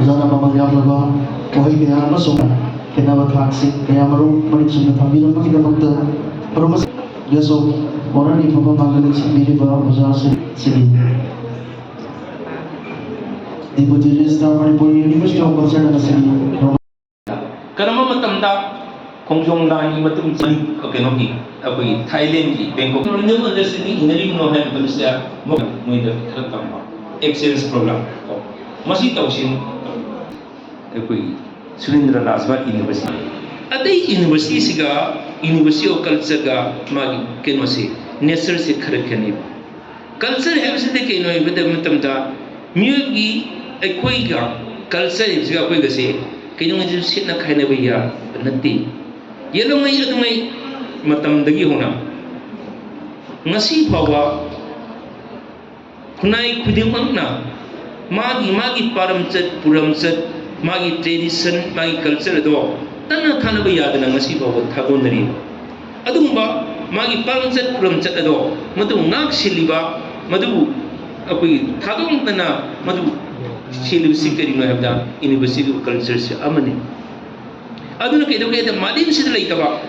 Ozana Mama Yablava, Ohia Masuma, Kenava Taxi, Kayamaru, Manisum, Tamil, Makita, Promise, Yaso, Orani Papa Mangalis, Miriba, Ozasi, City. Deputy Registrar Manipur University of Barcelona City. Karama matamda Kongjong Dani matum chin kenoki abui Thailand ki Bangkok no understanding inari no have balsa mo muida khatamba exchange program masi tawsin abui Surendra Rajbhat University adai university siga University of Culture ga magi kenosi nature se kharakhani culture have se de keno ibada matamda myugi ekoi ga culture siga koi ga se keno ngi sit na khaina baya nati yelomai adumai matam dagi hona ngasi bawa kunai khudimangna magi paramchat puramchat magi tradition magi culture do tanna khana baya dana ngasi bawa thagonari adumba magi paramchat puramchat do madu ngak siliba madu apui thadong dana madu silib sikari no habda University of Culture se amane aduna ke doke da madin sid leitaba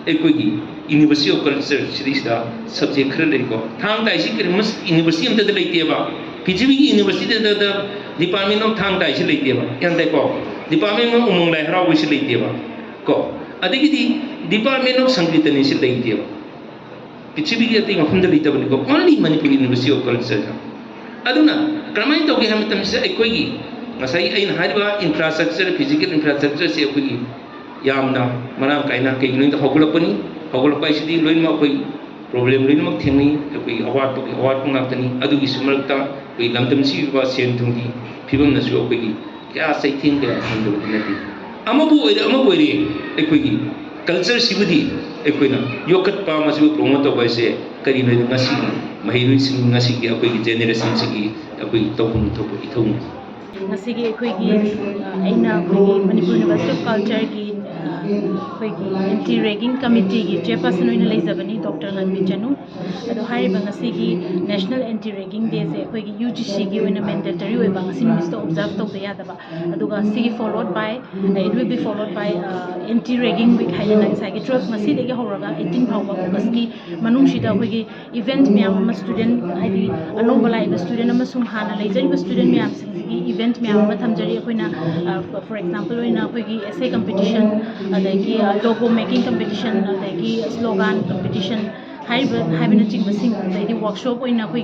ekoi University of Culture series da subject khare lei ko thang dai si mas university am da leite ba pithvi university da department of thang dai si leite ba yan dai ko department of umong lai harawi si leite ba ko adigi di department of sangeet ni si leite ba pithvi di ati ngam da leite ba ko only Manipur University of Culture aduna kramai to ke ham tam se ekoi ngasai ain hariba infrastructure physical infrastructure se ekoi yamna marang kaina ke ngi hogulapani hogulapai sidi loinma koi problem loinma thengni ekoi award pung tani adugi sumarta koi lamdam si ba sen thungdi phibam na su ekoi kya sai thing ke handu nati amabu ore ekoi culture sibudi ekoi na yokat pa masu promote to baise kari no ngasi mahirui sing ngasi ki ekoi generation sigi ekoi tawun thobu ithung ngasigi ekhoigi aina khoi Manipur University of Culture ki khoi anti ragging committee ki chairperson oina leijabani Dr. Ranbir Chanu ado hariba ngasigi national anti ragging day se khoi UGC ki oina mandatory oiba ngasi numista observe tawda yadaba aduga sigi followed by it will be followed by anti ragging week haina ngai 12 ngasi degi horaga 18 phawba August ki manung sida khoi event myam ma student haidi anoba lai student amasung hana leijari student myam sigi event myam ma thamjari akoina for example oina khoi essay competition adagi logo making competition adagi slogan competition haibina chingba sing adagi workshop oina khoi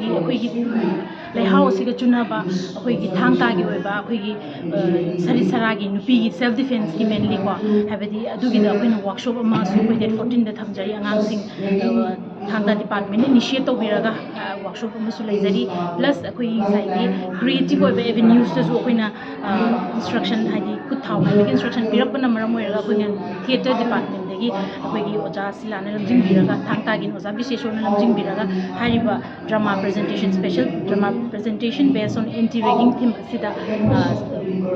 leihau siga chunaba khoi thangta gi oiba khoi sari saragi nupi gi self defense ki mainly ko habadi adugi da khoi workshop ama su khoi date 14 da thamjari angang sing thangta department initiate to biraga workshop ama su leijari plus khoi sai creative oiba avenues to khoi na instruction haidi kuthau haidi instruction pirapana maram oiraga khoi theater department dagi khoi oja silana lamjing biraga thangta gi oja biseshona lamjing biraga hariba drama presentation special drama presentation based on anti ragging theme sida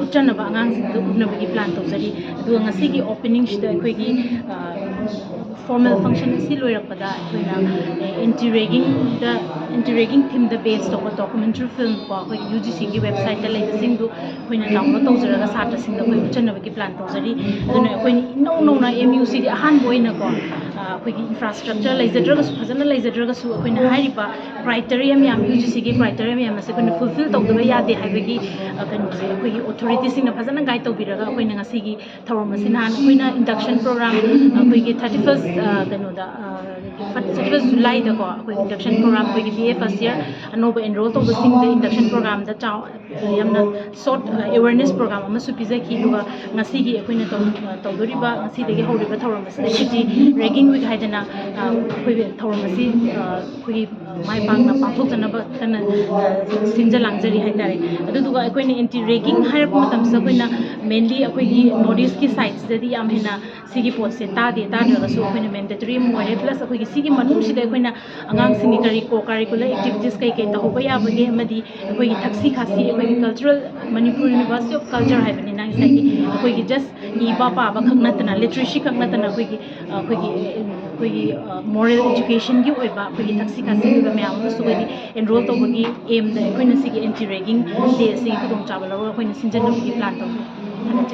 uchanaba angang sing ubnabagi plan tawjari adu ngasi gi opening sida khoi gi formal function si loirakpada khoina anti ragging theme the based of a documentary film ko khoi UGC ki website ta lai sing du khoina download tawjaraga satra sing da khoi uchanabagi plan tawjari aduna khoini no na MUC di ahan boina ko khoi gi infrastructure laijadraga su phajana laijadraga su khoina hariba criteria myam UGC ki criteria myam ase khoina fulfill tawdaba yade haibagi khoi authority sing na phajana guide tawbiraga khoina ngasi gi thorom asin han khoina induction program khoi gi 31st kanoda 31st July da ko khoi induction program khoi gi BA first year anoba enroll to sing the induction program da chaw yamna short awareness program ama su pizza ki duga ngasi gi khoina tawdoriba ngasi degi horiba thorom asin di ragging week haidana khoi thorom asin khoi mai pang na pathok jana ba tan sinja langjari haitare adu duga khoina anti ragging hair ko matam sa khoina mainly khoi gi notice ki sites dedi am hena sigi pot se ta de ta daga su khoina mandatory mo re plus khoi gi sigi manung sida khoina angang singi kari ko curricular activities kai kai ta hoba ya bage amadi khoi gi thaksi khasi khoi gi cultural Manipur University of Culture haibani nang sai gi khoi gi just ni ba pa ba khakna tana literacy khakna tana khoi gi moral education gi oiba khoi gi thaksi khasi ꯃꯤꯑꯣꯏꯕ ꯃꯌꯥꯝ ꯑꯃꯁꯨ ꯑꯩꯈꯣꯏꯒꯤ enrol ꯇꯧꯕꯒꯤ ꯑꯦꯝꯗ ꯑꯩꯈꯣꯏꯅ ꯁꯤꯒꯤ anti ragging ꯗꯦ ꯑꯁꯤꯒꯤ ꯈꯨꯗꯣꯡꯆꯥꯕ ꯂꯧꯔꯒ ꯑꯩꯈꯣꯏꯅ ꯁꯤꯟꯖꯟꯅꯕꯒꯤ ꯄ꯭ꯂꯥꯟ ꯇꯧꯖꯩ ꯍꯟꯗꯛ